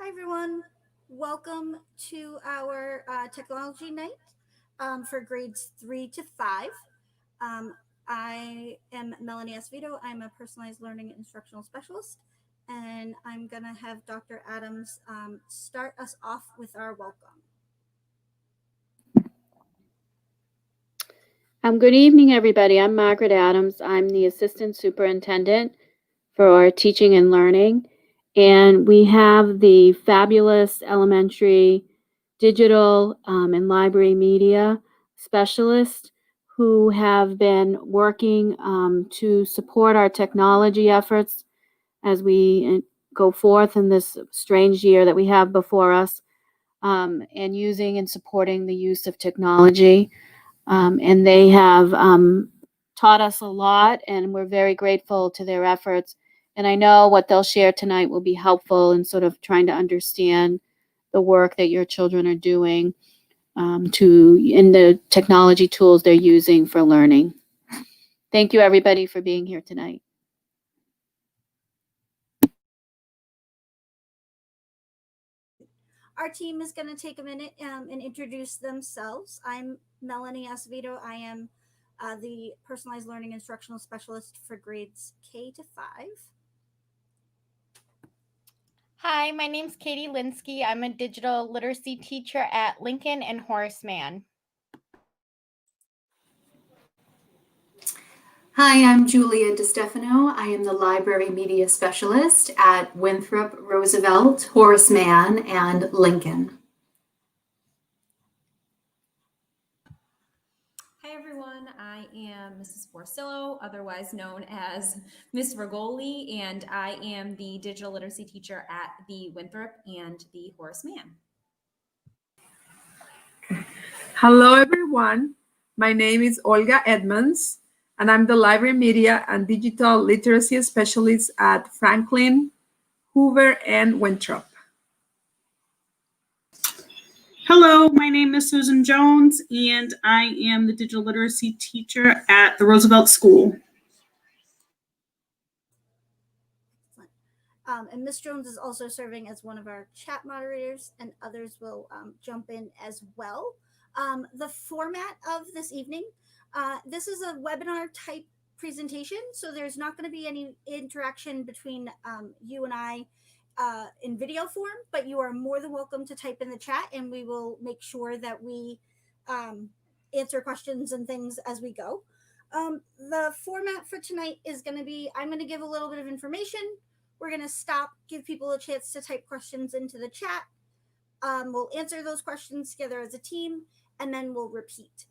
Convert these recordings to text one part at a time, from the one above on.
Hi, everyone. Welcome to our technology night for grades 3 to 5. Um, I am Melanie Esvito. I'm a personalized learning instructional specialist, and I'm going to have Dr. Adams start us off with our welcome. Good evening, everybody. I'm Margaret Adams. I'm the Assistant Superintendent for our Teaching and Learning. And we have the fabulous elementary digital and library media specialists who have been working to support our technology efforts as we go forth in this strange year that we have before us, and using and supporting the use of technology. And they have taught us a lot, and we're very grateful to their efforts. And I know what they'll share tonight will be helpful in sort of trying to understand the work that your children are doing in the technology tools they're using for learning. Thank you, everybody, for being here tonight. Our team is going to take a minute and introduce themselves. I'm Melanie Acevedo. I am the personalized learning instructional specialist for grades K-5. Hi, my name's Katie Linsky. I'm a digital literacy teacher at Lincoln and HORACE MANN. Hi, I'm Julia DiStefano. I am the library media specialist at Winthrop, Roosevelt, Horace Mann, and Lincoln. Hi everyone, I am Mrs. Forcillo, otherwise known as Miss Vergoli, and I am the digital literacy teacher at the Winthrop and the Horace Mann. Hello everyone, my name is Olga Edmonds, and I'm the library media and digital literacy specialist at Franklin, Hoover, and Winthrop. Hello, my name is Susan Jones, and I am the digital literacy teacher at the Roosevelt School. And Ms. Jones is also serving as one of our chat moderators, and others will jump in as well. The format of this evening, this is a webinar type presentation, so there's not going to be any interaction between you and I in video form, but you are more than welcome to type in the chat, and we will make sure that we answer questions and things as we go. The format for tonight is going to be, I'm going to give a little bit of information. We're going to stop, give people a chance to type questions into the chat. We'll answer those questions together as a team, and then we'll repeat.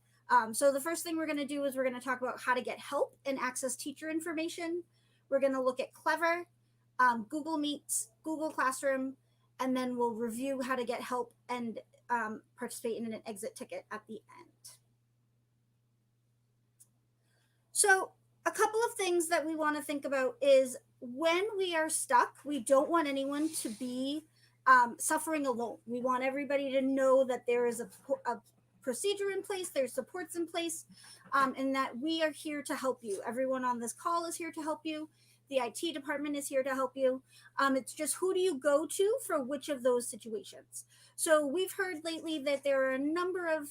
So the first thing we're going to do is we're going to talk about how to get help and access teacher information. We're going to look at Clever, Google Meets, Google Classroom, and then we'll review how to get help and participate in an exit ticket at the end. So a couple of things that we want to think about is when we are stuck, we don't want anyone to be suffering alone. We want everybody to know that there is a procedure in place, there's supports in place, and that we are here to help you. Everyone on this call is here to help you. The IT department is here to help you. It's just who do you go to for which of those situations? So we've heard lately that there are a number of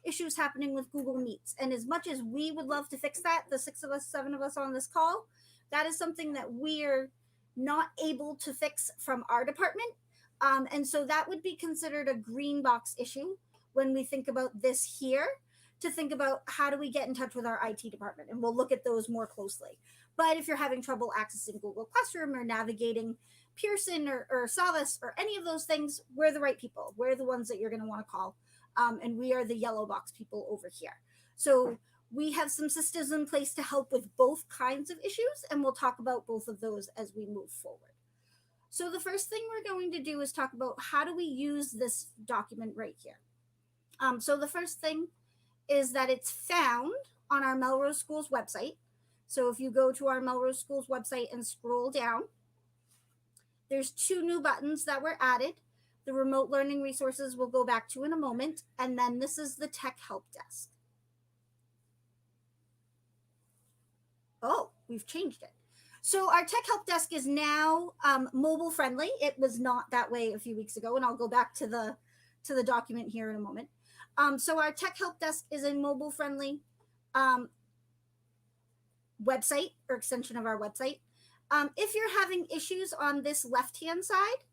issues happening with Google Meets. And as much as we would love to fix that, the 6 of us, 7 of us on this call, that is something that we're not able to fix from our department. And so that would be considered a green box issue when we think about this here, to think about how do we get in touch with our IT department. And we'll look at those more closely. But if you're having trouble accessing Google Classroom or navigating Pearson or Savas or any of those things, we're the right people. We're the ones that you're going to want to call. And we are the yellow box people over here. So we have some systems in place to help with both kinds of issues, and we'll talk about both of those as we move forward. So the first thing we're going to do is talk about how do we use this document right here. So the first thing is that it's found on our Melrose Schools website. So if you go to our Melrose Schools website and scroll down, there's 2 new buttons that were added. The remote learning resources we'll go back to in a moment. And then this is the tech help desk. Oh, we've changed it. So our tech help desk is now mobile friendly. It was not that way a few weeks ago, and I'll go back to the document here in a moment. So our tech help desk is a mobile friendly website or extension of our website. If you're having issues on this left-hand side,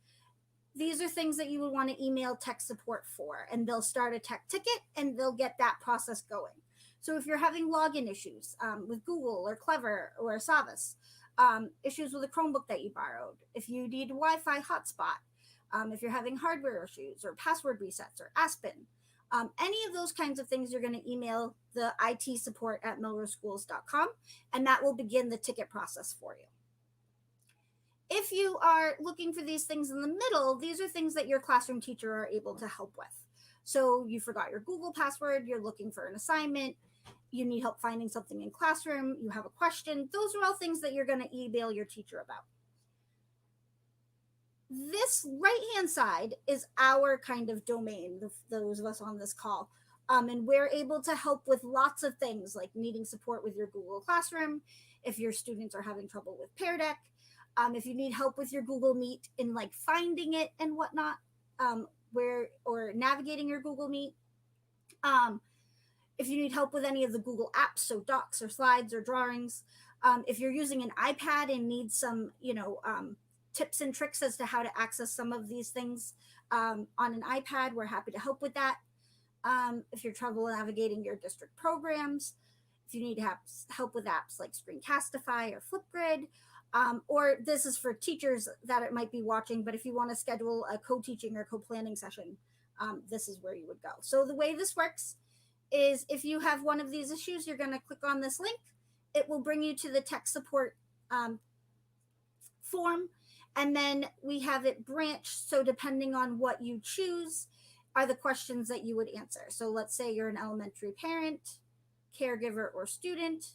these are things that you would want to email tech support for, and they'll start a tech ticket and they'll get that process going. So if you're having login issues with Google or Clever or Savas, issues with a Chromebook that you borrowed, if you need a Wi-Fi hotspot, if you're having hardware issues or password resets or Aspen, any of those kinds of things, you're going to email the IT support at melroseschools.com, and that will begin the ticket process for you. If you are looking for these things in the middle, these are things that your classroom teacher are able to help with. So you forgot your Google password, you're looking for an assignment, you need help finding something in classroom, you have a question. Those are all things that you're going to email your teacher about. This right-hand side is our kind of domain, those of us on this call. And we're able to help with lots of things like needing support with your Google Classroom, if your students are having trouble with Pear Deck, if you need help with your Google Meet in like finding it and whatnot, or navigating your Google Meet. If you need help with any of the Google apps, so docs or slides or drawings, if you're using an iPad and need some, tips and tricks as to how to access some of these things on an iPad, we're happy to help with that. If you're trouble navigating your district programs, if you need help with apps like Screencastify or Flipgrid, or this is for teachers that it might be watching, but if you want to schedule a co-teaching or co-planning session, this is where you would go. So the way this works is if you have one of these issues, you're going to click on this link. It will bring you to the tech support form, and then we have it branched. So depending on what you choose are the questions that you would answer. So let's say you're an elementary parent, caregiver, or student.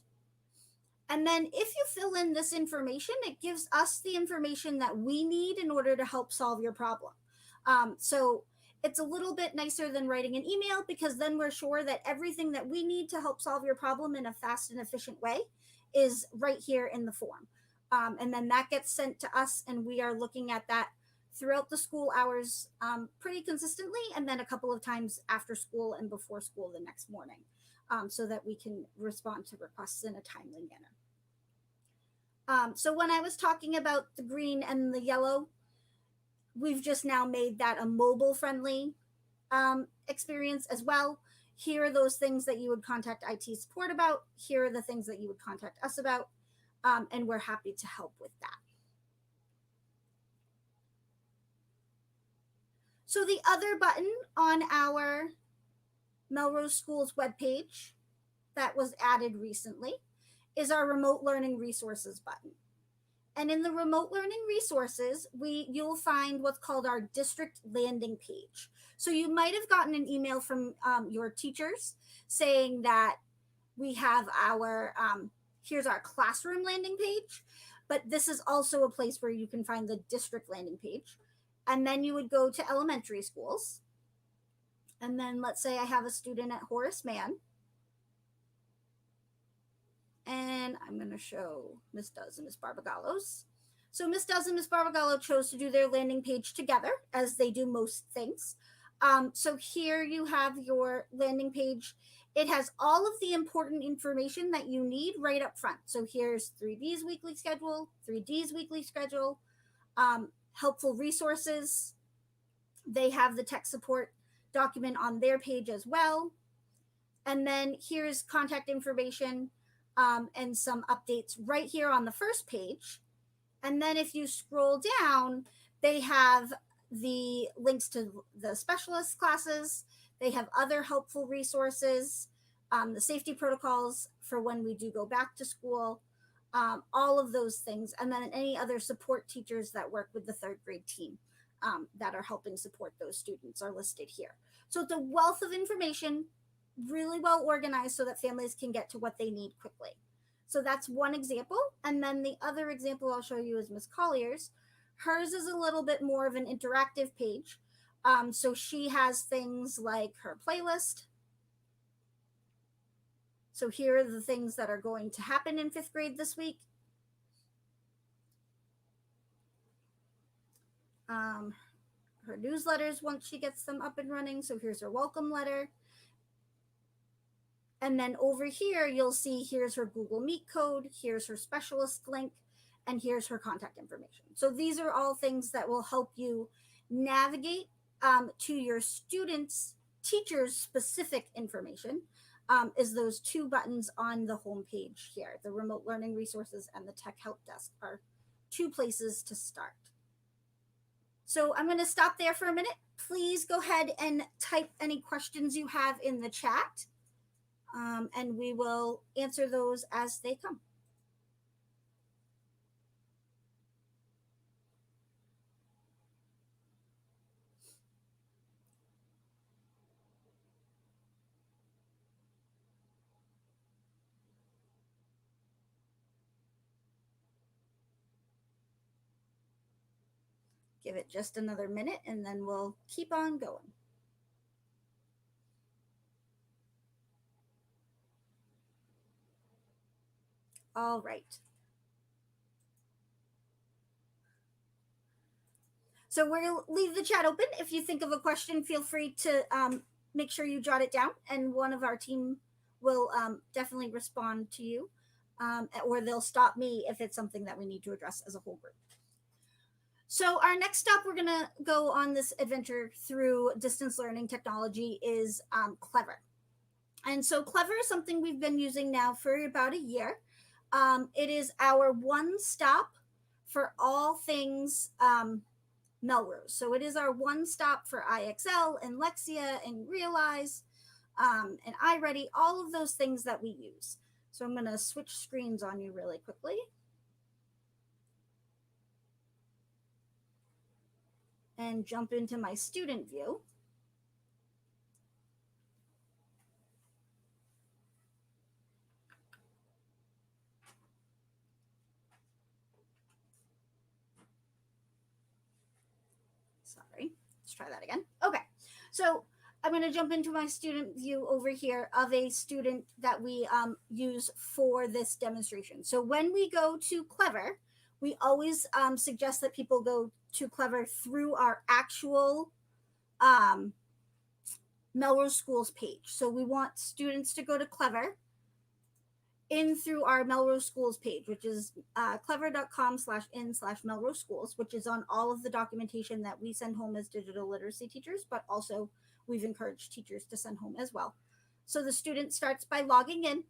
And then if you fill in this information, it gives us the information that we need in order to help solve your problem. So it's a little bit nicer than writing an email, because then we're sure that everything that we need to help solve your problem in a fast and efficient way is right here in the form. And then that gets sent to us, and we are looking at that throughout the school hours pretty consistently, and then a couple of times after school and before school the next morning, so that we can respond to requests in a timely manner. So when I was talking about the green and the yellow, we've just now made that a mobile friendly experience as well. Here are those things that you would contact IT support about. Here are the things that you would contact us about. And we're happy to help with that. So the other button on our Melrose Schools webpage that was added recently is our remote learning resources button. And in the remote learning resources, you'll find what's called our district landing page. So you might have gotten an email from your teachers saying that we have our, here's our classroom landing page, but this is also a place where you can find the district landing page. And then you would go to elementary schools. And then let's say I have a student at Horace Mann. And I'm going to show Miss Duz and Miss Barbagallo's. So Miss Duz and Miss Barbagallo chose to do their landing page together, as they do most things. So here you have your landing page. It has all of the important information that you need right up front. So here's 3B's weekly schedule, 3D's weekly schedule, helpful resources. They have the tech support document on their page as well. And then here's contact information and some updates right here on the first page. And then if you scroll down, they have the links to the specialist classes. They have other helpful resources, the safety protocols for when we do go back to school, all of those things. And then any other support teachers that work with the third grade team that are helping support those students are listed here. So it's a wealth of information, really well organized so that families can get to what they need quickly. So that's one example. And then the other example I'll show you is Miss Collier's. Hers is a little bit more of an interactive page. So she has things like her playlist. So here are the things that are going to happen in 5th grade this week. her newsletters once she gets them up and running. So here's her welcome letter. And then over here, you'll see here's her Google Meet code, here's her specialist link, and here's her contact information. So these are all things that will help you navigate to your students' teachers' specific information. Is those two buttons on the home page here. The remote learning resources and the tech help desk are two places to start. So I'm going to stop there for a minute. Please go ahead and type any questions you have in the chat, and we will answer those as they come. Give it just another minute and then we'll keep on going. All right. So we're going to leave the chat open. If you think of a question, feel free to make sure you jot it down, and one of our team will definitely respond to you, or they'll stop me if it's something that we need to address as a whole group. So our next stop, we're going to go on this adventure through distance learning technology, is Clever. And so Clever is something we've been using now for about a year. It is our one stop for all things Melrose. So it is our one stop for IXL and Lexia and Realize and iReady, all of those things that we use. So I'm going to switch screens on you really quickly. And jump into my student view. Sorry, let's try that again. Okay, so I'm going to jump into my student view over here of a student that we use for this demonstration. So when we go to Clever, we always suggest that people go to Clever through our actual Melrose Schools page. So we want students to go to Clever in through our Melrose Schools page, which is clever.com/in/Melrose Schools, which is on all of the documentation that we send home as digital literacy teachers, but also we've encouraged teachers to send home as well. So the student starts by logging in.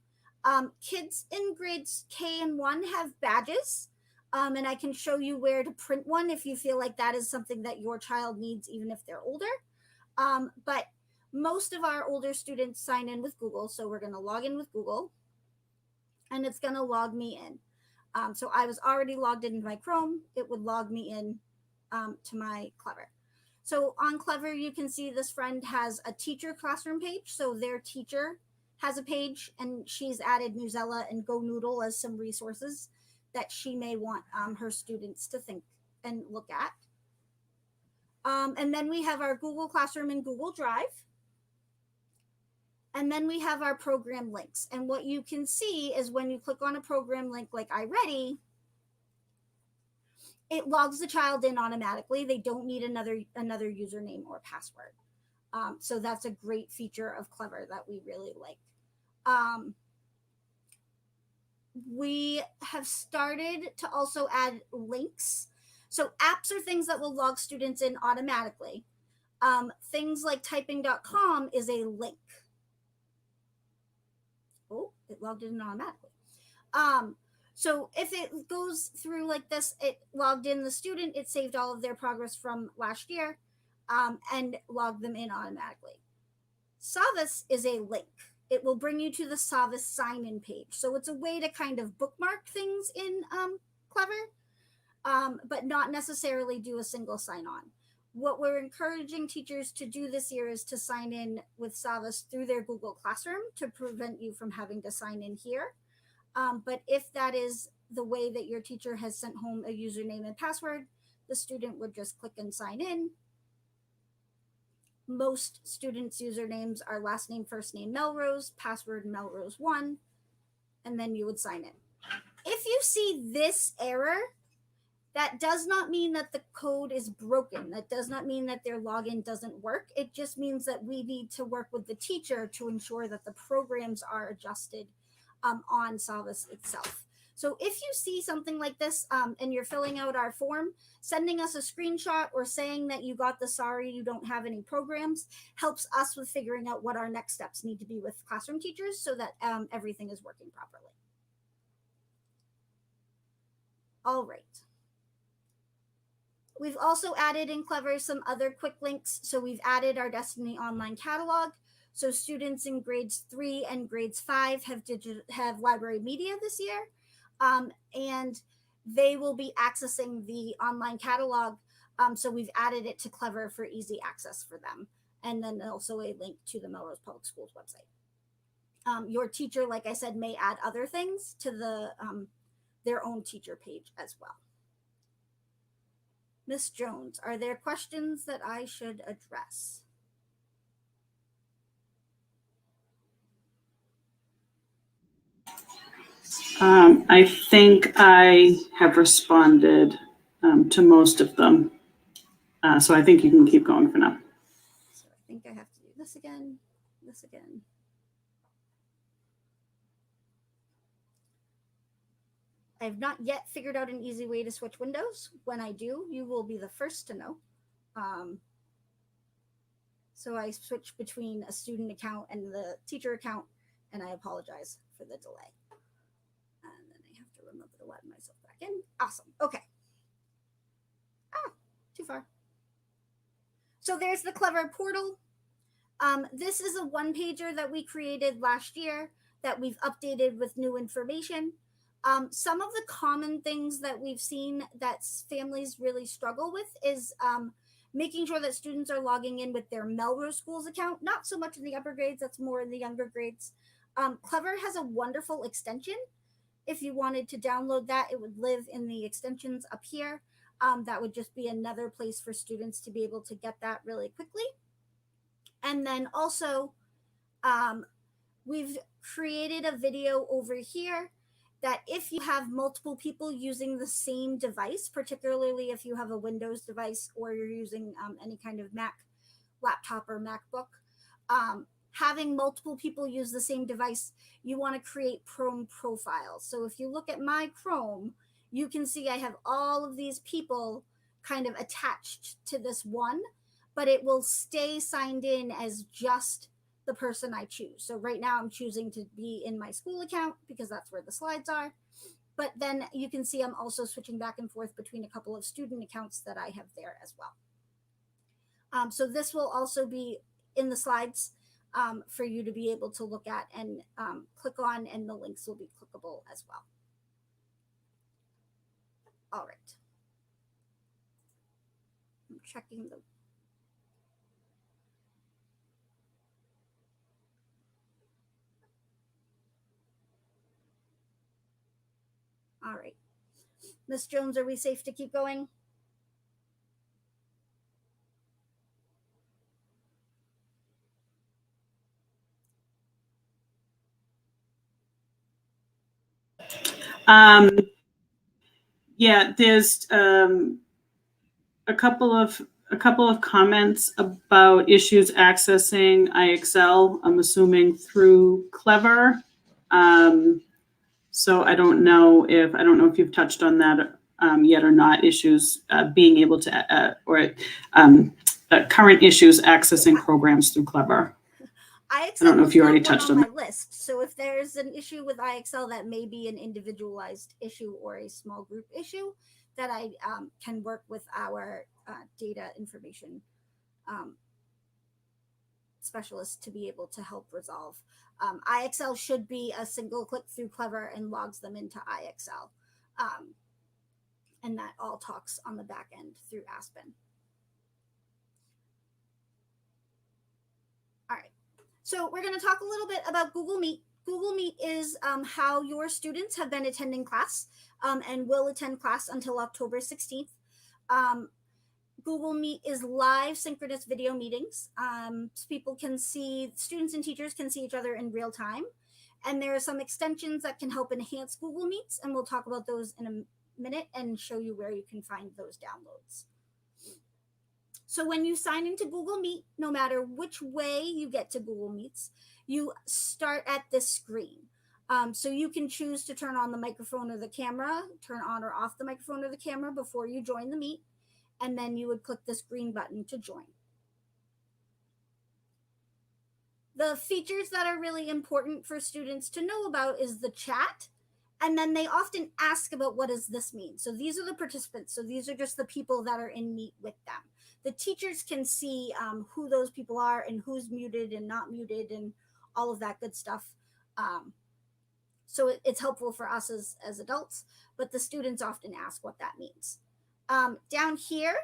Kids in grades K and 1 have badges, and I can show you where to print one if you feel like that is something that your child needs, even if they're older. But most of our older students sign in with Google, so we're going to log in with Google, and it's going to log me in. So I was already logged into my Chrome. It would log me in to my Clever. So on Clever, you can see this friend has a teacher classroom page. So their teacher has a page, and she's added Newsella and Go Noodle as some resources that she may want her students to think and look at. And then we have our Google Classroom and Google Drive. And then we have our program links. And what you can see is when you click on a program link like iReady, it logs the child in automatically. They don't need another username or password. So that's a great feature of Clever that we really like. We have started to also add links. So apps are things that will log students in automatically. Things like typing.com is a link. Oh, it logged in automatically. So if it goes through like this, it logged in the student, it saved all of their progress from last year, and logged them in automatically. Savvis is a link. It will bring you to the Savvis sign-in page. So it's a way to kind of bookmark things in Clever, but not necessarily do a single sign-on. What we're encouraging teachers to do this year is to sign in with Savvis through their Google Classroom to prevent you from having to sign in here. But if that is the way that your teacher has sent home a username and password, the student would just click and sign in. Most students' usernames are last name, first name, Melrose, password Melrose1, and then you would sign in. If you see this error, That does not mean that the code is broken. That does not mean that their login doesn't work. It just means that we need to work with the teacher to ensure that the programs are adjusted on Salvis itself. So if you see something like this and you're filling out our form, sending us a screenshot or saying that you got the sorry you don't have any programs helps us with figuring out what our next steps need to be with classroom teachers so that everything is working properly. All right. We've also added in Clever some other quick links. So we've added our Destiny online catalog. So students in grades 3 and grades 5 have library media this year. And they will be accessing the online catalog. So we've added it to Clever for easy access for them. And then also a link to the Melrose Public Schools website. Your teacher, like I said, may add other things to the their own teacher page as well. Ms. Jones, are there questions that I should address? I think I have responded to most of them. So I think you can keep going for now. So I think I have to do this again, this again. I have not yet figured out an easy way to switch windows. When I do, you will be the first to know. So I switch between a student account and the teacher account, and I apologize for the delay. And then I have to remember to let myself back in. Awesome. Okay. Too far. So there's the Clever portal. This is a one-pager that we created last year that we've updated with new information. Some of the common things that we've seen that families really struggle with is making sure that students are logging in with their Melrose Schools account, not so much in the upper grades, that's more in the younger grades. Clever has a wonderful extension. If you wanted to download that, it would live in the extensions up here. That would just be another place for students to be able to get that really quickly. And then also, we've created a video over here that if you have multiple people using the same device, particularly if you have a Windows device or you're using any kind of Mac laptop or MacBook, having multiple people use the same device, you want to create Chrome profiles. So if you look at my Chrome, you can see I have all of these people kind of attached to this one, but it will stay signed in as just the person I choose. So right now I'm choosing to be in my school account because that's where the slides are. But then you can see I'm also switching back and forth between a couple of student accounts that I have there as well. So this will also be in the slides for you to be able to look at and click on, and the links will be clickable as well. All right. I'm checking the All right. Ms. Jones, are we safe to keep going? Yeah, there's a couple of comments about issues accessing IXL. I'm assuming through Clever. So I don't know if you've touched on that yet or not. Issues being able to current issues accessing programs through Clever. I don't know if you already touched on my list. So if there's an issue with IXL, that may be an individualized issue or a small group issue that I can work with our data information specialists to be able to help resolve. IXL should be a single click through Clever and logs them into IXL. And that all talks on the back end through Aspen. All right. So we're going to talk a little bit about Google Meet. Google Meet is how your students have been attending class and will attend class until October 16th. Google Meet is live synchronous video meetings. So people can see, students and teachers can see each other in real time. And there are some extensions that can help enhance Google Meets, and we'll talk about those in a minute and show you where you can find those downloads. So when you sign into Google Meet, no matter which way you get to Google Meets, you start at this screen. So you can choose to turn on the microphone or the camera, turn on or off the microphone or the camera before you join the meet, and then you would click this green button to join. The features that are really important for students to know about is the chat, and then they often ask about what does this mean. So these are the participants. So these are just the people that are in Meet with them. The teachers can see who those people are and who's muted and not muted and all of that good stuff. So it's helpful for us as adults, but the students often ask what that means. Down here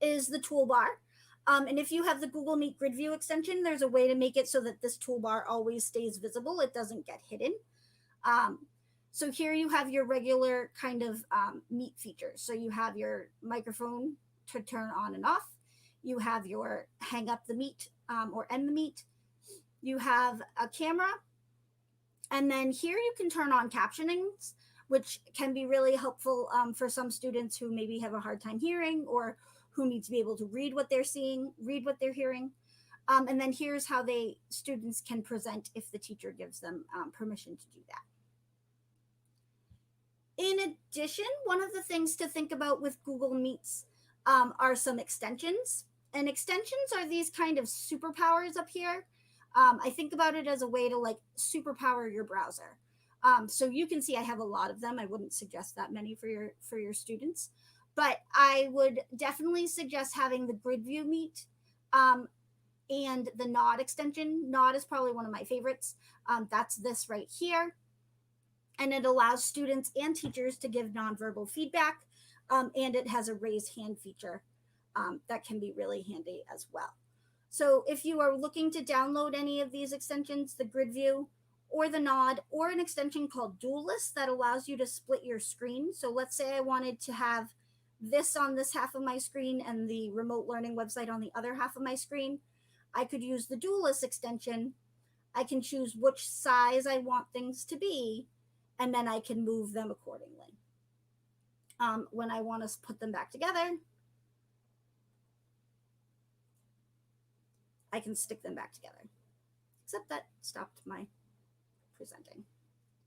is the toolbar. And if you have the Google Meet Grid View extension, there's a way to make it so that this toolbar always stays visible. It doesn't get hidden. So here you have your regular kind of Meet features. So you have your microphone to turn on and off. You have your hang up the meet or end the meet. You have a camera. And then here you can turn on captionings, which can be really helpful for some students who maybe have a hard time hearing or who need to be able to read what they're seeing, read what they're hearing. And then here's how students can present if the teacher gives them permission to do that. In addition, one of the things to think about with Google Meets are some extensions. And extensions are these kind of superpowers up here. I think about it as a way to like superpower your browser. So you can see I have a lot of them. I wouldn't suggest that many for your students, but I would definitely suggest having the Grid View Meet and the Nod extension. Nod is probably one of my favorites. That's this right here. And it allows students and teachers to give nonverbal feedback. And it has a raise hand feature that can be really handy as well. So if you are looking to download any of these extensions, the Grid View or the Nod, or an extension called Dual List that allows you to split your screen. So let's say I wanted to have this on this half of my screen and the remote learning website on the other half of my screen. I could use the Dual List extension. I can choose which size I want things to be, and then I can move them accordingly. When I want to put them back together, I can stick them back together. Except that stopped my presenting.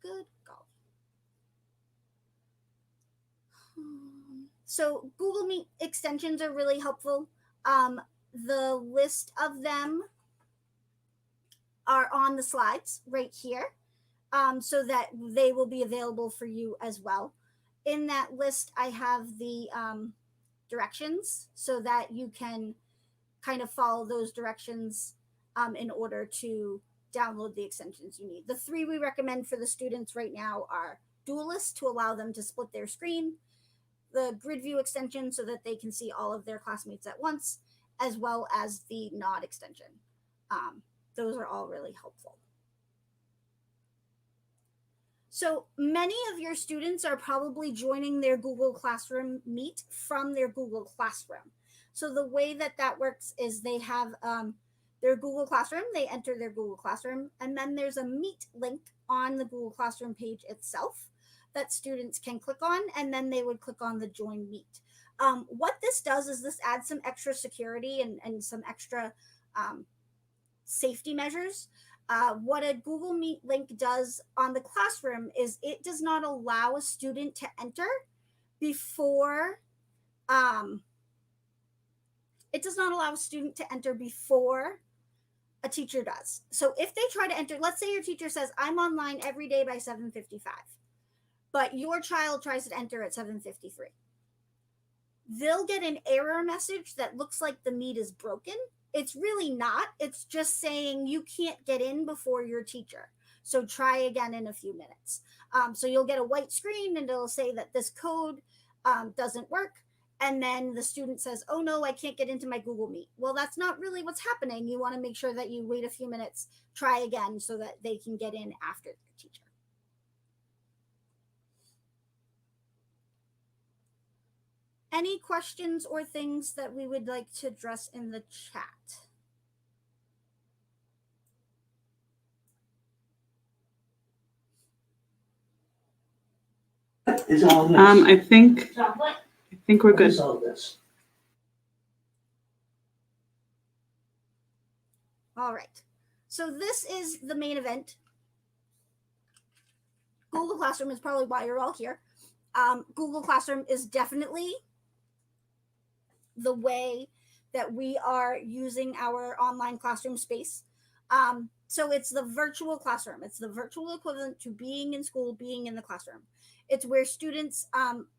Good golf. So Google Meet extensions are really helpful. The list of them are on the slides right here, so that they will be available for you as well. In that list, I have the directions so that you can kind of follow those directions in order to download the extensions you need. The three we recommend for the students right now are Dual List to allow them to split their screen, the Grid View extension so that they can see all of their classmates at once, as well as the Nod extension. Those are all really helpful. So many of your students are probably joining their Google Classroom Meet from their Google Classroom. So the way that works is they have their Google Classroom, they enter their Google Classroom, and then there's a Meet link on the Google Classroom page itself that students can click on, and then they would click on the Join Meet. What this does is this adds some extra security and some extra safety measures. What a Google Meet link does on the classroom is it does not allow a student to enter before a teacher does. So if they try to enter, let's say your teacher says, I'm online every day by 7:55, but your child tries to enter at 7:53. They'll get an error message that looks like the meet is broken. It's really not. It's just saying you can't get in before your teacher. So try again in a few minutes. So you'll get a white screen and it'll say that this code doesn't work. And then the student says, oh no, I can't get into my Google Meet. Well, that's not really what's happening. You want to make sure that you wait a few minutes, try again so that they can get in after their teacher. Any questions or things that we would like to address in the chat? What is all this? I think we're What good. is all this? All right. So this is the main event. Google Classroom is probably why you're all here. Google Classroom is definitely the way that we are using our online classroom space. So it's the virtual classroom. It's the virtual equivalent to being in school, being in the classroom. It's where students'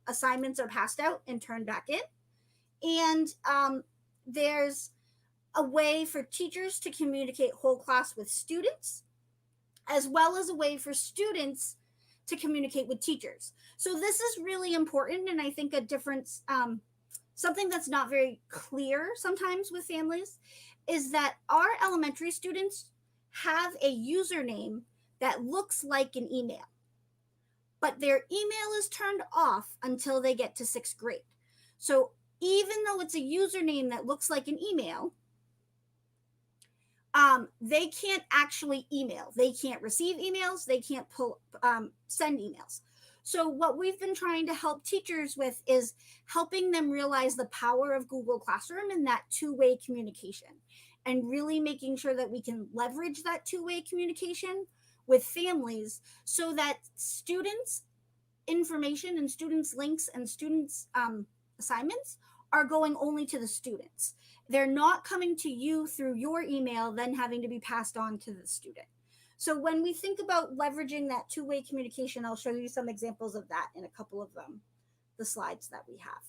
assignments are passed out and turned back in. And there's a way for teachers to communicate whole class with students, as well as a way for students to communicate with teachers. So this is really important, and I think a difference, something that's not very clear sometimes with families, is that our elementary students have a username that looks like an email, but their email is turned off until they get to 6th grade. So even though it's a username that looks like an email, they can't actually email. They can't receive emails. They can't send emails. So what we've been trying to help teachers with is helping them realize the power of Google Classroom and that two-way communication, and really making sure that we can leverage that two-way communication with families so that students' information and students' links and students' assignments are going only to the students. They're not coming to you through your email, then having to be passed on to the student. So when we think about leveraging that two-way communication, I'll show you some examples of that in a couple of the slides that we have.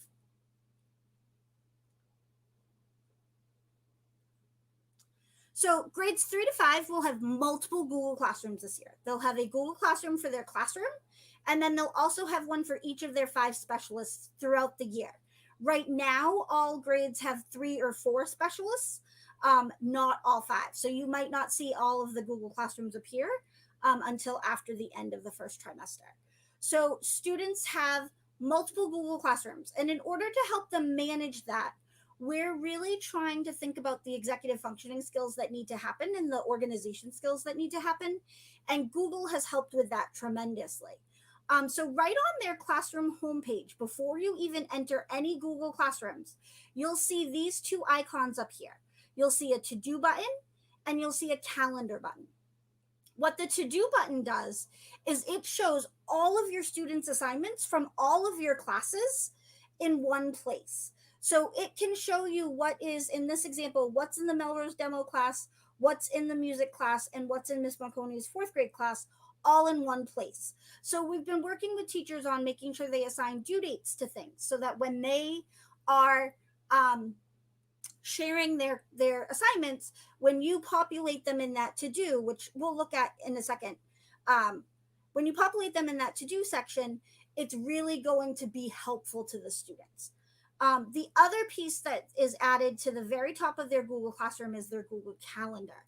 So grades 3 to 5 will have multiple Google Classrooms this year. They'll have a Google Classroom for their classroom, and then they'll also have one for each of their 5 specialists throughout the year. Right now, all grades have 3 or 4 specialists, not all 5. So you might not see all of the Google Classrooms appear until after the end of the first trimester. So students have multiple Google Classrooms, and in order to help them manage that, we're really trying to think about the executive functioning skills that need to happen and the organization skills that need to happen. And Google has helped with that tremendously. So right on their classroom homepage, before you even enter any Google Classrooms, you'll see these 2 icons up here. You'll see a to-do button and you'll see a calendar button. What the to-do button does is it shows all of your students' assignments from all of your classes in one place. So it can show you what is, in this example, what's in the Melrose demo class, what's in the music class, and what's in Miss Marconi's 4th grade class, all in one place. So we've been working with teachers on making sure they assign due dates to things so that when they are sharing their assignments, when you populate them in that to-do, which we'll look at in a second, when you populate them in that to-do section, it's really going to be helpful to the students. The other piece that is added to the very top of their Google Classroom is their Google Calendar.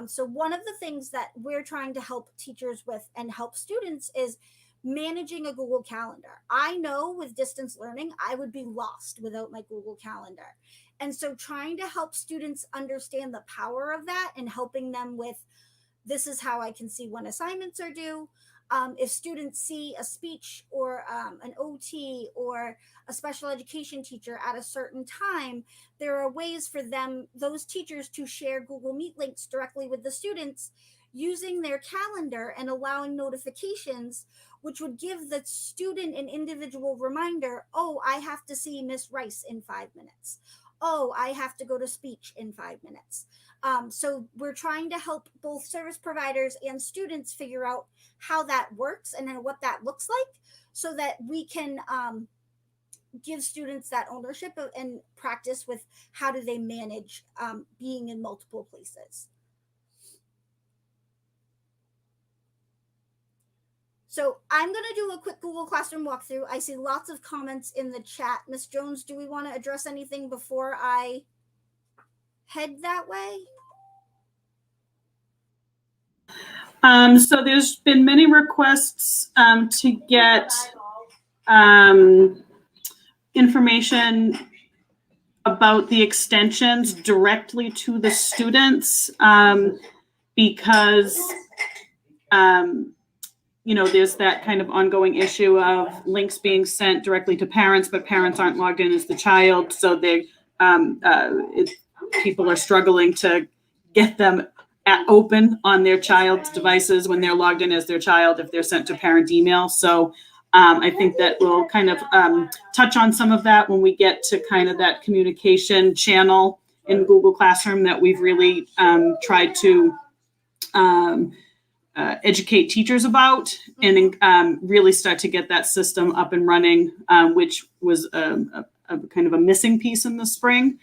So one of the things that we're trying to help teachers with and help students is managing a Google Calendar. I know with distance learning, I would be lost without my Google Calendar. And so trying to help students understand the power of that and helping them with, this is how I can see when assignments are due. If students see a speech or an OT or a special education teacher at a certain time, there are ways for them, those teachers, to share Google Meet links directly with the students using their calendar and allowing notifications, which would give the student an individual reminder, oh, I have to see Miss Rice in 5 minutes. Oh, I have to go to speech in 5 minutes. So we're trying to help both service providers and students figure out how that works and then what that looks like so that we can give students that ownership and practice with how do they manage being in multiple places. So I'm going to do a quick Google Classroom walkthrough. I see lots of comments in the chat. Ms. Jones, do we want to address anything before I head that way? So there's been many requests to get information about the extensions directly to the students because there's that kind of ongoing issue of links being sent directly to parents, but parents aren't logged in as the child. So people are struggling to get them open on their child's devices when they're logged in as their child if they're sent to parent email. So I think that we'll kind of touch on some of that when we get to kind of that communication channel in Google Classroom that we've really tried to educate teachers about and really start to get that system up and running, which was a kind of a missing piece in the spring.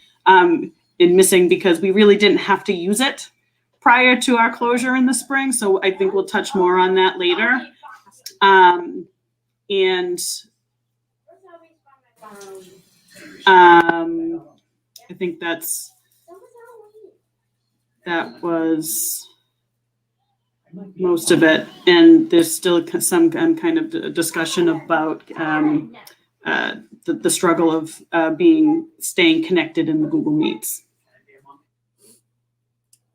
Missing because we really didn't have to use it prior to our closure in the spring. So I think we'll touch more on that later. And I think that was most of it. And there's still some kind of discussion about the struggle of staying connected in the Google Meets.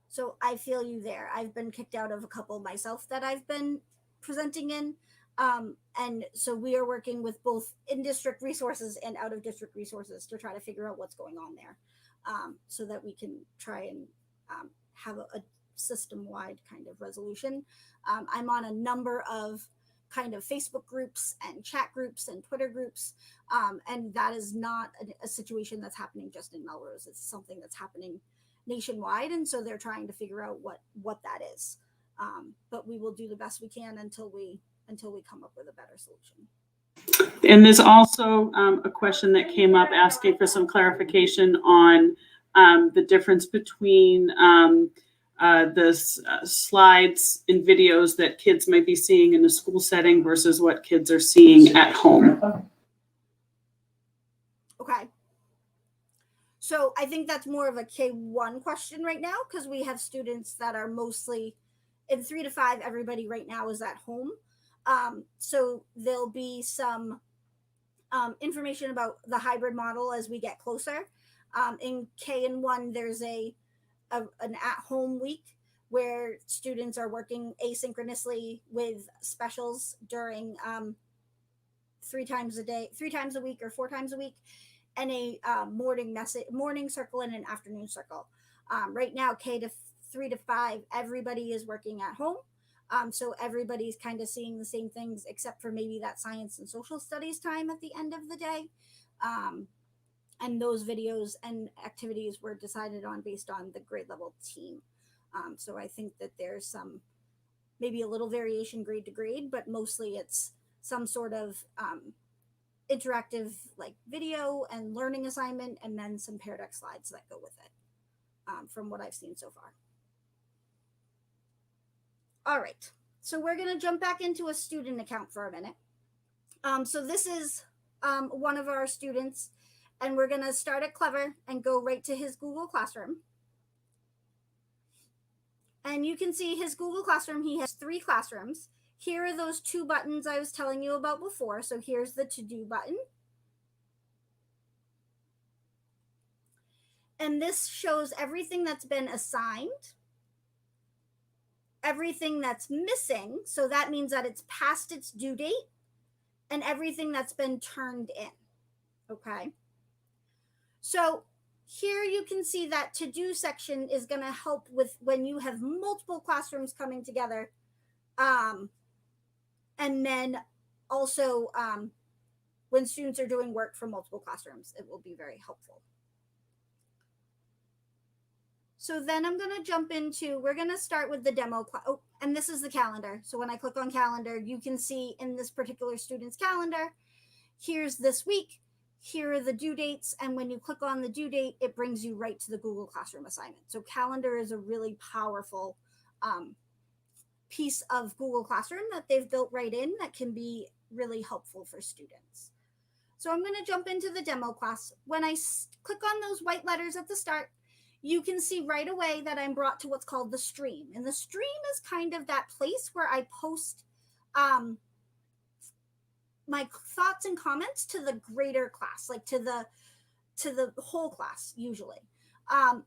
So I feel you there. I've been kicked out of a couple myself that I've been presenting in. And so we are working with both in-district resources and out-of-district resources to try to figure out what's going on there, so that we can try and have a system-wide kind of resolution. I'm on a number of kind of Facebook groups and chat groups and Twitter groups. And that is not a situation that's happening just in Melrose. It's something that's happening nationwide. And so they're trying to figure out what that is. But we will do the best we can until we come up with a better solution. And there's also a question that came up asking for some clarification on the difference between the slides and videos that kids might be seeing in a school setting versus what kids are seeing at home. Okay. So I think that's more of a K1 question right now, because we have students that are mostly in 3 to 5. Everybody right now is at home. So there'll be some information about the hybrid model as we get closer. In K and 1, there's an at-home week where students are working asynchronously with specials during 3 times a week or 4 times a week, and a morning circle and an afternoon circle. Right now, K to 3 to 5, everybody is working at home. So everybody's kind of seeing the same things, except for maybe that science and social studies time at the end of the day. And those videos and activities were decided on based on the grade level team. So I think that there's some, maybe a little variation grade to grade, but mostly it's some sort of interactive like video and learning assignment, and then some Pear Deck slides that go with it, from what I've seen so far. All right, so we're going to jump back into a student account for a minute. So this is one of our students, and we're going to start at Clever and go right to his Google Classroom. And you can see his Google Classroom. He has 3 classrooms. Here are those 2 buttons I was telling you about before. So here's the to-do button. And this shows everything that's been assigned, everything that's missing. So that means that it's past its due date, and everything that's been turned in. Okay. So here you can see that to-do section is going to help with when you have multiple classrooms coming together. And then also when students are doing work for multiple classrooms, it will be very helpful. So then I'm going to jump into, we're going to start with the demo. Oh, and this is the calendar. So when I click on calendar, you can see in this particular student's calendar, here's this week, here are the due dates. And when you click on the due date, it brings you right to the Google Classroom assignment. So calendar is a really powerful piece of Google Classroom that they've built right in that can be really helpful for students. So I'm going to jump into the demo class. When I click on those white letters at the start, you can see right away that I'm brought to what's called the stream. And the stream is kind of that place where I post my thoughts and comments to the greater class, like to the whole class usually.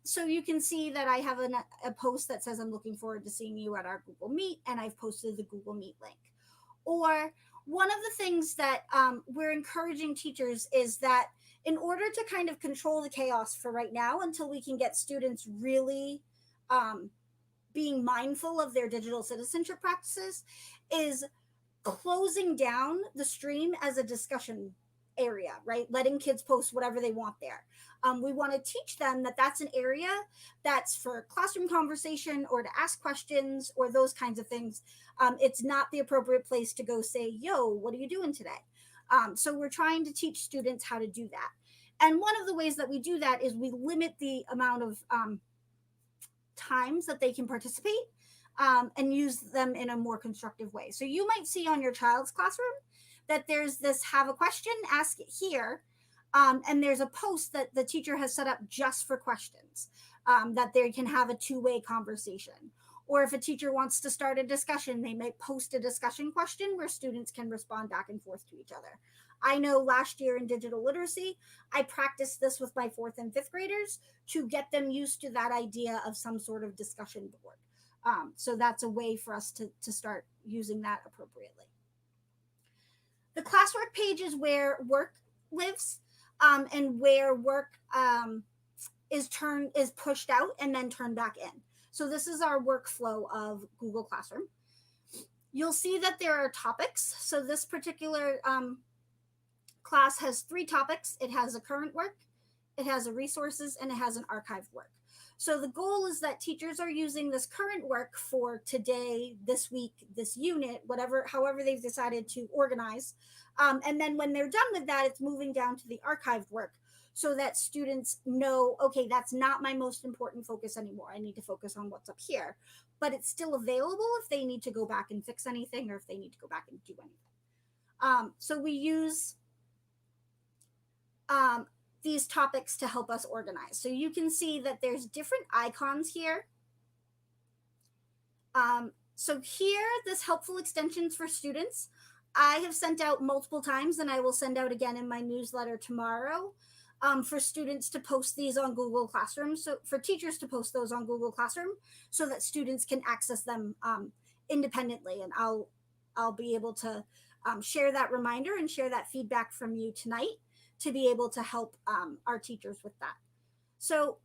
So you can see that I have a post that says I'm looking forward to seeing you at our Google Meet, and I've posted the Google Meet link. Or one of the things that we're encouraging teachers is that in order to kind of control the chaos for right now until we can get students really being mindful of their digital citizenship practices, is closing down the stream as a discussion area, right? Letting kids post whatever they want there. We want to teach them that that's an area that's for classroom conversation or to ask questions or those kinds of things. It's not the appropriate place to go say, yo, what are you doing today? So we're trying to teach students how to do that. And one of the ways that we do that is we limit the amount of times that they can participate and use them in a more constructive way. So you might see on your child's classroom that there's this have a question, ask it here. And there's a post that the teacher has set up just for questions, that they can have a two-way conversation. Or if a teacher wants to start a discussion, they might post a discussion question where students can respond back and forth to each other. I know last year in digital literacy, I practiced this with my 4th and 5th graders to get them used to that idea of some sort of discussion board. So that's a way for us to start using that appropriately. The classwork page is where work lives, and where work is pushed out and then turned back in. So this is our workflow of Google Classroom. You'll see that there are topics. So this particular class has 3 topics. It has a current work, it has a resources, and it has an archived work. So the goal is that teachers are using this current work for today, this week, this unit, however they've decided to organize. And then when they're done with that, it's moving down to the archived work so that students know, okay, that's not my most important focus anymore. I need to focus on what's up here, but it's still available if they need to go back and fix anything or if they need to go back and do anything. So we use these topics to help us organize. So you can see that there's different icons here. So here, this helpful extensions for students, I have sent out multiple times and I will send out again in my newsletter tomorrow for students to post these on Google Classroom. So for teachers to post those on Google Classroom so that students can access them independently. And I'll be able to share that reminder and share that feedback from you tonight to be able to help our teachers with that. So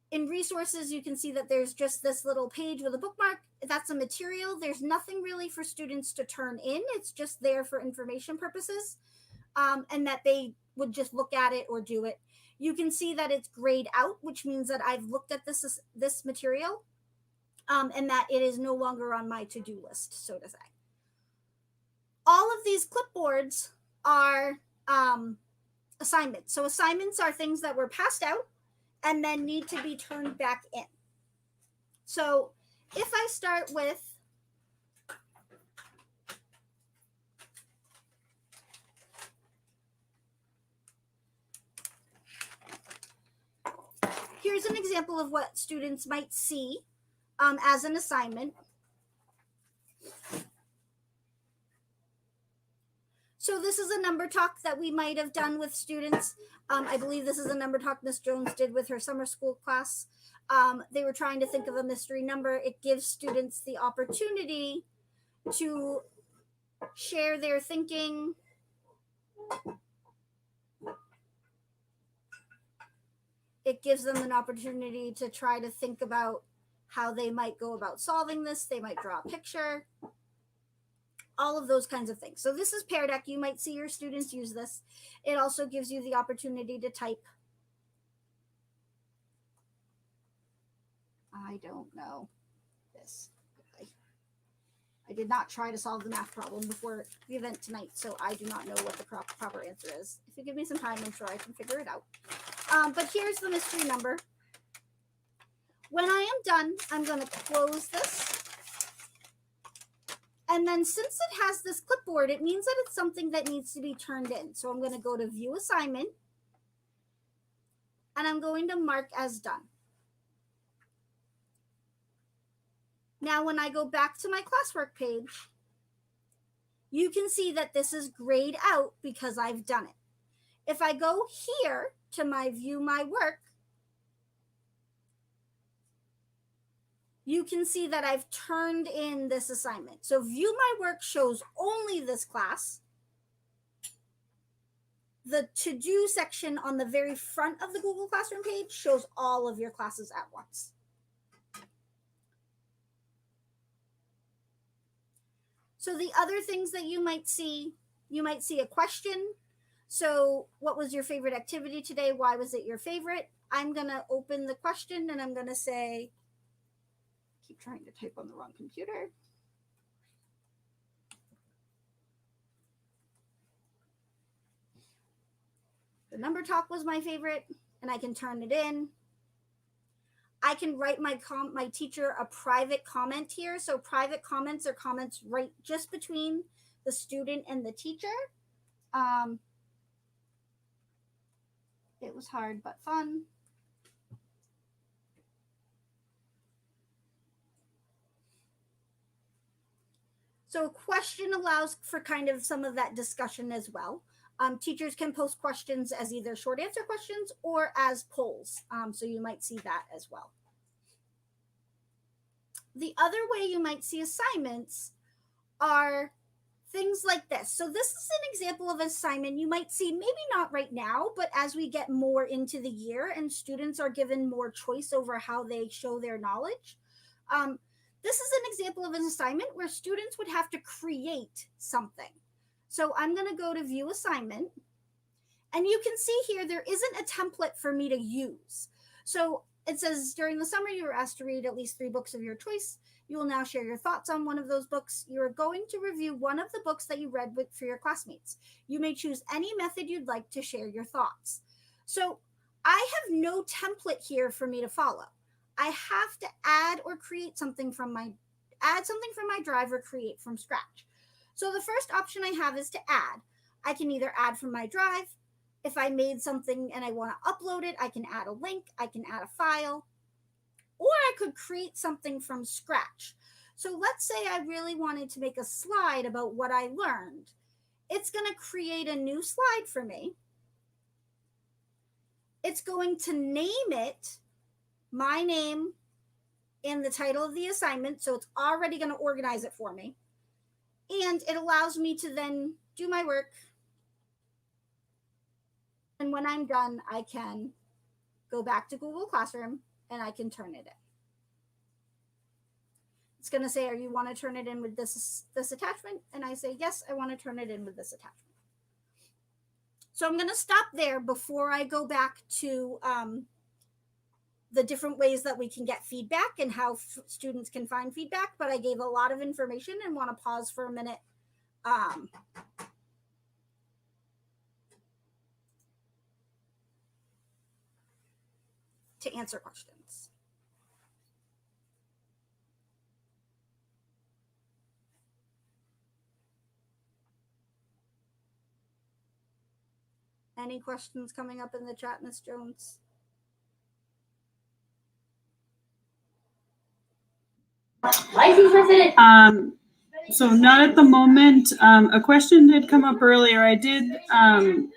in resources, you can see that there's just this little page with a bookmark. That's a material. There's nothing really for students to turn in. It's just there for information purposes, and that they would just look at it or do it. You can see that it's grayed out, which means that I've looked at this material and that it is no longer on my to-do list, so to say. All of these clipboards are assignments. So assignments are things that were passed out and then need to be turned back in. So if I start with here's an example of what students might see as an assignment. So this is a number talk that we might have done with students. I believe this is a number talk Miss Jones did with her summer school class. They were trying to think of a mystery number. It gives students the opportunity to share their thinking. It gives them an opportunity to try to think about how they might go about solving this. They might draw a picture. All of those kinds of things. So this is Pear Deck. You might see your students use this. It also gives you the opportunity to type. I don't know this. I did not try to solve the math problem before the event tonight, so I do not know what the proper answer is. If you give me some time, I'm sure I can figure it out. But here's the mystery number. When I am done, I'm going to close this. And then since it has this clipboard, it means that it's something that needs to be turned in. So I'm going to go to View Assignment, and I'm going to mark as done. Now, when I go back to my classwork page, you can see that this is grayed out because I've done it. If I go here to my View My Work, you can see that I've turned in this assignment. So view my work shows only this class. The to-do section on the very front of the Google Classroom page shows all of your classes at once. So the other things that you might see a question. So what was your favorite activity today? Why was it your favorite? I'm going to open the question and I'm going to say, keep trying to type on the wrong computer. The number talk was my favorite, and I can turn it in. I can write my teacher a private comment here. So private comments are comments right just between the student and the teacher. It was hard but fun. So a question allows for kind of some of that discussion as well. Teachers can post questions as either short answer questions or as polls. So you might see that as well. The other way you might see assignments are things like this. So this is an example of an assignment you might see, maybe not right now, but as we get more into the year and students are given more choice over how they show their knowledge. This is an example of an assignment where students would have to create something. So I'm going to go to view assignment, and you can see here there isn't a template for me to use. So it says during the summer you were asked to read at least 3 books of your choice. You will now share your thoughts on one of those books. You are going to review one of the books that you read for your classmates. You may choose any method you'd like to share your thoughts. So I have no template here for me to follow. I have to add or create something from my drive or create from scratch. So the first option I have is to add. I can either add from my drive. If I made something and I want to upload it, I can add a link, I can add a file, or I could create something from scratch. So let's say I really wanted to make a slide about what I learned. It's going to create a new slide for me. It's going to name it my name and the title of the assignment. So it's already going to organize it for me. And it allows me to then do my work. And when I'm done, I can go back to Google Classroom and I can turn it in. It's going to say, you want to turn it in with this attachment? And I say, yes, I want to turn it in with this attachment. So I'm going to stop there before I go back to the different ways that we can get feedback and how students can find feedback. But I gave a lot of information and want to pause for a minute to answer questions. Any questions coming up in the chat, Ms. Jones? So not at the moment. A question did come up earlier. I did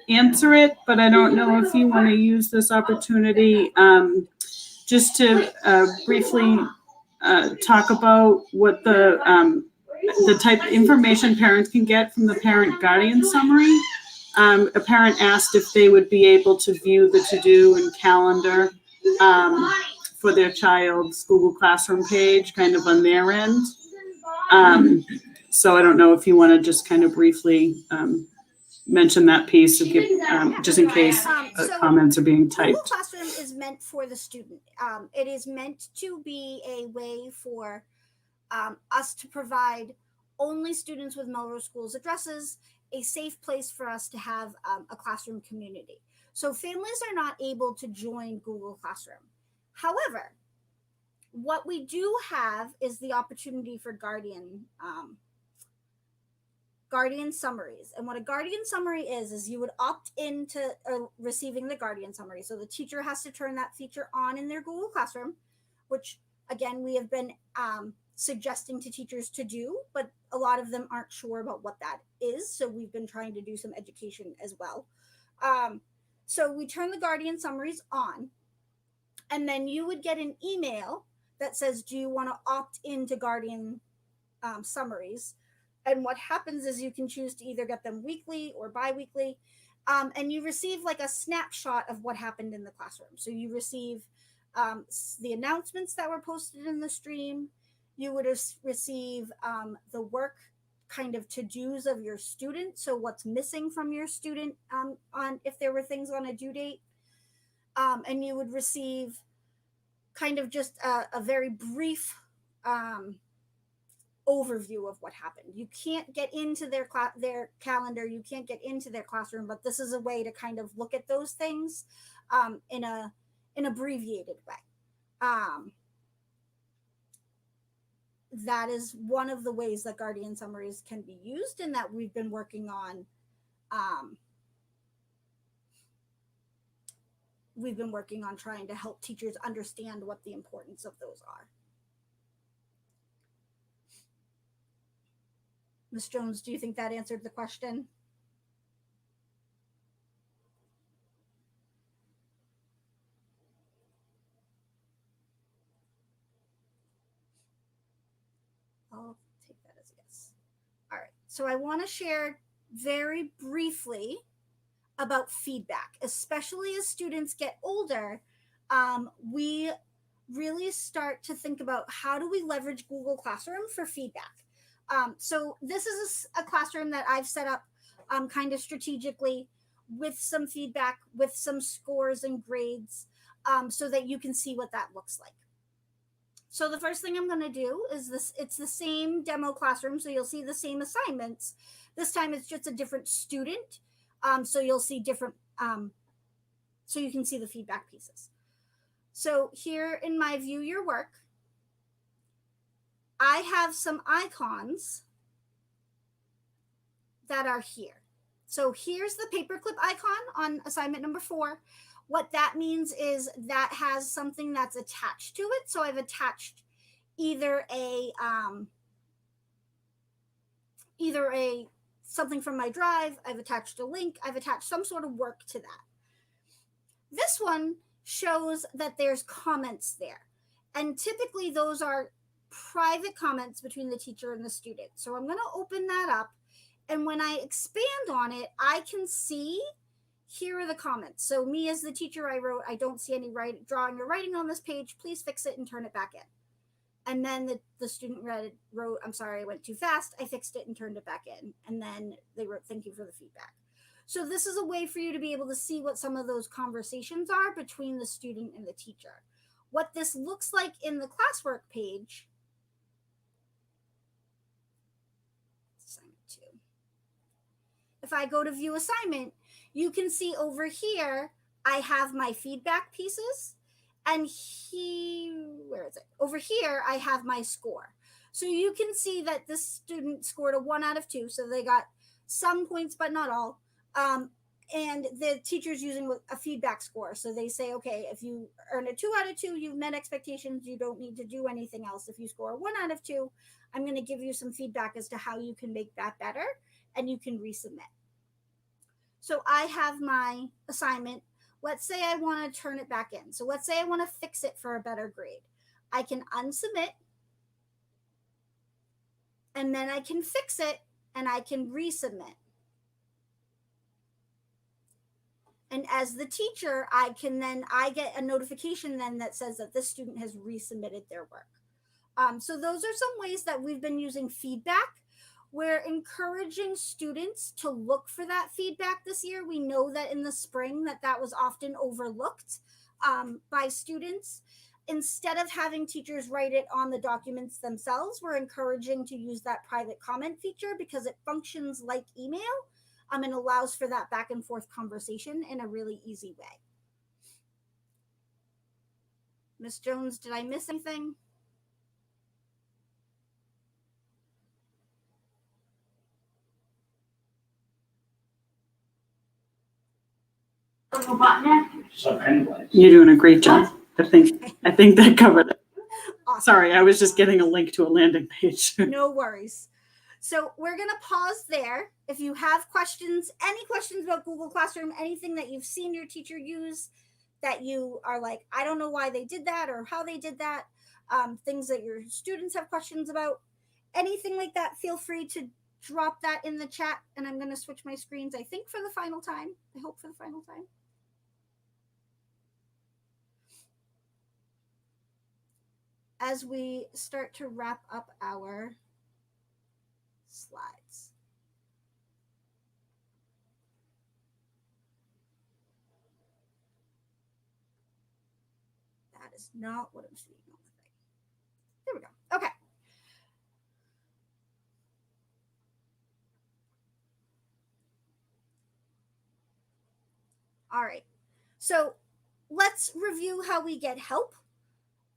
answer it, but I don't know if you want to use this opportunity just to briefly talk about what the type of information parents can get from the parent guardian summary. A parent asked if they would be able to view the to-do and calendar for their child's Google Classroom page kind of on their end. So I don't know if you want to just kind of briefly mention that piece of just in case comments are being typed. Google Classroom is meant for the student. It is meant to be a way for us to provide only students with Melrose Schools addresses a safe place for us to have a classroom community. So families are not able to join Google Classroom. However, what we do have is the opportunity for guardian summaries. And what a guardian summary is you would opt into receiving the guardian summary. So the teacher has to turn that feature on in their Google Classroom, which again, we have been suggesting to teachers to do, but a lot of them aren't sure about what that is. So we've been trying to do some education as well. So we turn the guardian summaries on, and then you would get an email that says, do you want to opt into Guardian summaries? And what happens is you can choose to either get them weekly or bi-weekly. And you receive like a snapshot of what happened in the classroom. So you receive the announcements that were posted in the stream. You would receive the work kind of to-dos of your student. So what's missing from your student on if there were things on a due date. And you would receive kind of just a very brief overview of what happened. You can't get into their calendar, you can't get into their classroom, but this is a way to kind of look at those things in an abbreviated way. That is one of the ways that Guardian summaries can be used, and that we've been working on. We've been working on trying to help teachers understand what the importance of those are. Ms. Jones, do you think that answered the question? I'll take that as a yes. All right, so I want to share very briefly about feedback, especially as students get older. We really start to think about how do we leverage Google Classroom for feedback. So this is a classroom that I've set up kind of strategically with some feedback, with some scores and grades, so that you can see what that looks like. So the first thing I'm going to do is this. It's the same demo classroom, so you'll see the same assignments. This time it's just a different student, so you'll see different, so you can see the feedback pieces. So here in my view your work, I have some icons that are here. So here's the paperclip icon on assignment number 4. What that means is that has something that's attached to it. So I've attached either a something from my drive, I've attached a link, I've attached some sort of work to that. This one shows that there's comments there. And typically those are private comments between the teacher and the student. So I'm going to open that up. And when I expand on it, I can see, here are the comments. So me as the teacher, I wrote, I don't see any drawing or writing on this page. Please fix it and turn it back in. And then the student wrote, I'm sorry, I went too fast. I fixed it and turned it back in. And then they wrote, thank you for the feedback. So this is a way for you to be able to see what some of those conversations are between the student and the teacher. What this looks like in the classwork page, assignment 2. If I go to view assignment, you can see over here, I have my feedback pieces. And where is it? Over here, I have my score. So you can see that this student scored a 1 out of 2. So they got some points, but not all. And the teacher's using a feedback score. So they say, okay, if you earn a 2 out of 2, you've met expectations. You don't need to do anything else. If you score a 1 out of 2, I'm going to give you some feedback as to how you can make that better, and you can resubmit. So I have my assignment. Let's say I want to turn it back in. So let's say I want to fix it for a better grade. I can unsubmit, and then I can fix it, and I can resubmit. And as the teacher, I get a notification then that says that this student has resubmitted their work. So those are some ways that we've been using feedback. We're encouraging students to look for that feedback this year. We know that in the spring that was often overlooked by students. Instead of having teachers write it on the documents themselves, we're encouraging to use that private comment feature because it functions like email and allows for that back and forth conversation in a really easy way. Ms. Jones, did I miss anything? You're doing a great job. I think that covered it. Awesome. Sorry, I was just getting a link to a landing page. No worries. So we're going to pause there. If you have questions, any questions about Google Classroom, anything that you've seen your teacher use, that you are like, I don't know why they did that or how they did that, things that your students have questions about, anything like that, feel free to drop that in the chat. And I'm going to switch my screens, I think, for the final time. I hope for the final time. As we start to wrap up our slides. That is not what I'm seeing on the thing. There we go. Okay. All right. So let's review how we get help.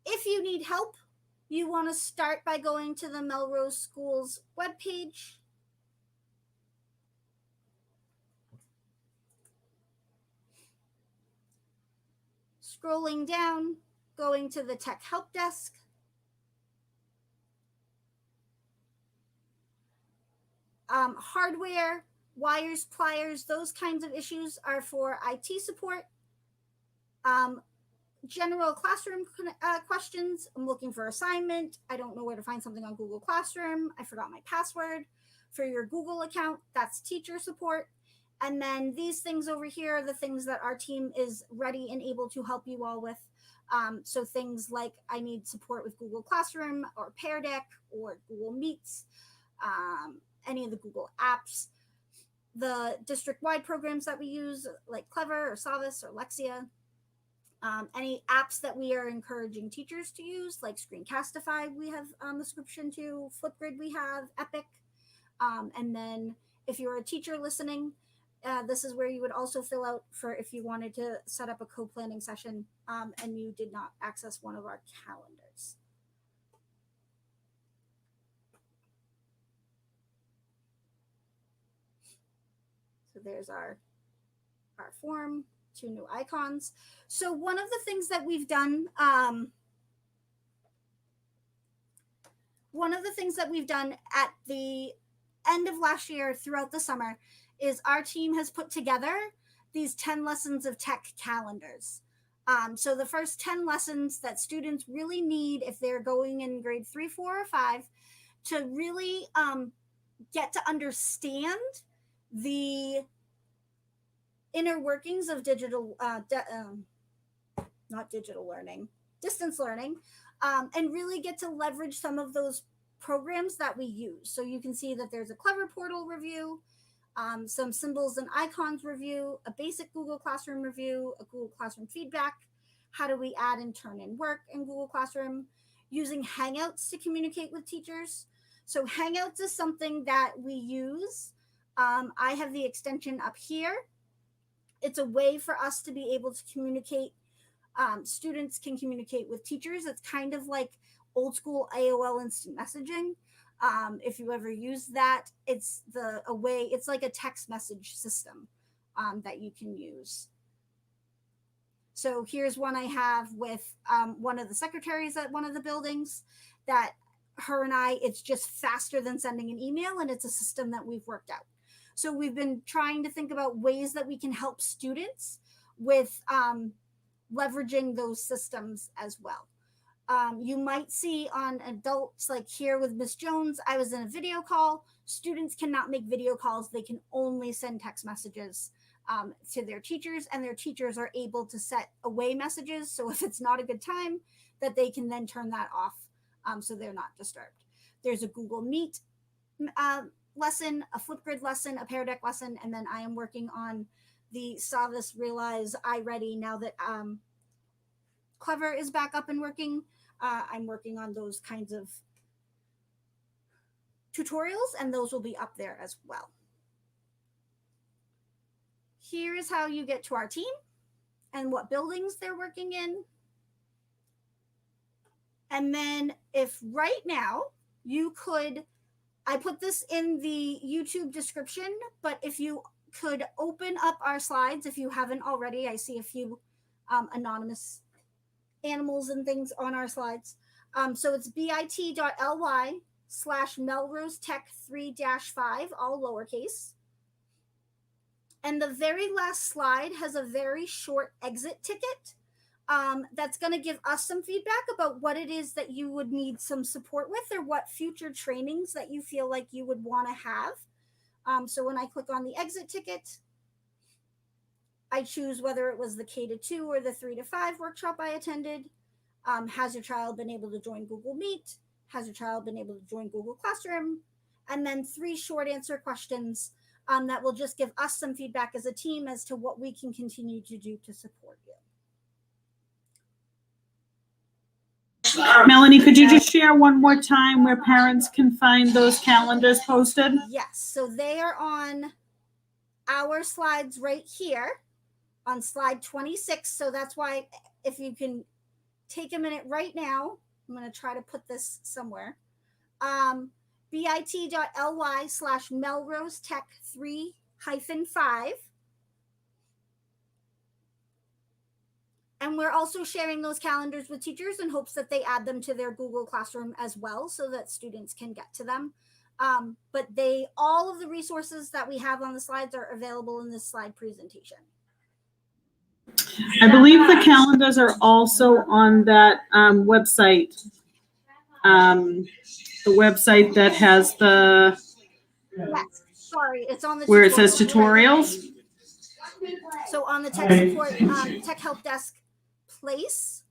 If you need help, you want to start by going to the Melrose Schools webpage. Scrolling down, going to the Tech Help Desk. Hardware, wires, pliers, those kinds of issues are for IT support. General classroom questions. I'm looking for assignment. I don't know where to find something on Google Classroom. I forgot my password. For your Google account, that's teacher support. And then these things over here are the things that our team is ready and able to help you all with. So things like I need support with Google Classroom or Pear Deck or Google Meets, any of the Google apps, the district-wide programs that we use like Clever or Savvis or Lexia, any apps that we are encouraging teachers to use like Screencastify we have the subscription to, Flipgrid we have, Epic. And then if you're a teacher listening, this is where you would also fill out for if you wanted to set up a co-planning session and you did not access one of our calendars. So there's our form, 2 new icons. So one of the things that we've done, at the end of last year throughout the summer is our team has put together these 10 lessons of tech calendars. So the first 10 lessons that students really need if they're going in grade 3, 4, or 5 to really get to understand the inner workings of digital, not digital learning, distance learning, and really get to leverage some of those programs that we use. So you can see that there's a Clever portal review, some symbols and icons review, a basic Google Classroom review, a Google Classroom feedback, how do we add and turn in work in Google Classroom, using Hangouts to communicate with teachers. So Hangouts is something that we use. I have the extension up here. It's a way for us to be able to communicate. Students can communicate with teachers. It's kind of like old school AOL instant messaging. If you ever use that, it's it's like a text message system that you can use. So here's one I have with one of the secretaries at one of the buildings that her and I, it's just faster than sending an email, and it's a system that we've worked out. So we've been trying to think about ways that we can help students with leveraging those systems as well. You might see on adults, like here with Miss Jones, I was in a video call. Students cannot make video calls. They can only send text messages to their teachers, and their teachers are able to set away messages. So if it's not a good time, that they can then turn that off so they're not disturbed. There's a Google Meet lesson, a Flipgrid lesson, a Pear Deck lesson, and then I am working on the Savvis Realize iReady now that Clever is back up and working. I'm working on those kinds of tutorials, and those will be up there as well. Here is how you get to our team and what buildings they're working in. And then if right now you could, I put this in the YouTube description, but if you could open up our slides, if you haven't already, I see a few anonymous animals and things on our slides. So it's bit.ly/Melrose Tech 3-5, all lowercase. And the very last slide has a very short exit ticket that's going to give us some feedback about what it is that you would need some support with, or what future trainings that you feel like you would want to have. So when I click on the exit ticket, I choose whether it was the K-2 or the 3-5 workshop I attended. Has your child been able to join Google Meet? Has your child been able to join Google Classroom? And then 3 short answer questions that will just give us some feedback as a team as to what we can continue to do to support you. Melanie, could you just share one more time where parents can find those calendars posted? Yes, so they are on our slides right here on slide 26. So that's why, if you can take a minute right now, I'm going to try to put this somewhere. bit.ly/melrosetech3-5. And we're also sharing those calendars with teachers in hopes that they add them to their Google Classroom as well, so that students can get to them. But all of the resources that we have on the slides are available in this slide presentation. I believe the calendars are also on that website. The website that has the, Yes, sorry, it's on the where it says tutorial. tutorials. So on the tech support, tech help desk place,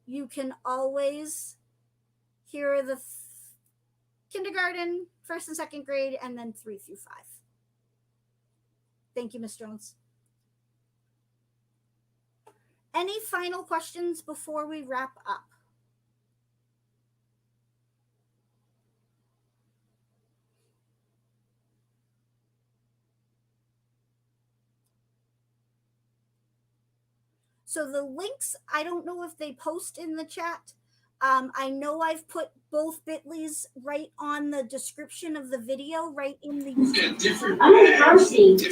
you can always hear the kindergarten, 1st and 2nd grade, and then 3-5. Thank you, Ms. Jones. Any final questions before we wrap up? So the links, I don't know if they post in the chat. I know I've put both bit.lys right on the description of the video, right in the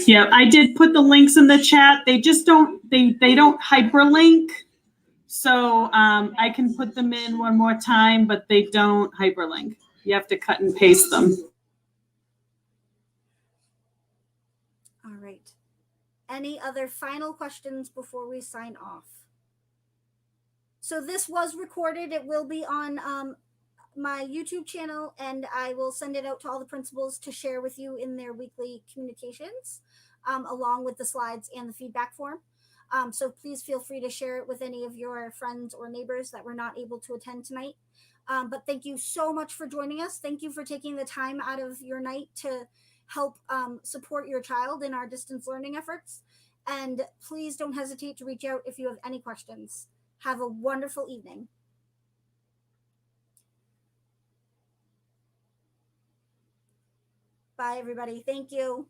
Yeah, I did put the links in the chat. They just don't, they don't hyperlink. So I can put them in one more time, but they don't hyperlink. You have to cut and paste them. All right. Any other final questions before we sign off? So this was recorded. It will be on my YouTube channel, and I will send it out to all the principals to share with you in their weekly communications, along with the slides and the feedback form. So please feel free to share it with any of your friends or neighbors that were not able to attend tonight. But thank you so much for joining us. Thank you for taking the time out of your night to help support your child in our distance learning efforts. And please don't hesitate to reach out if you have any questions. Have a wonderful evening. Bye, everybody. Thank you.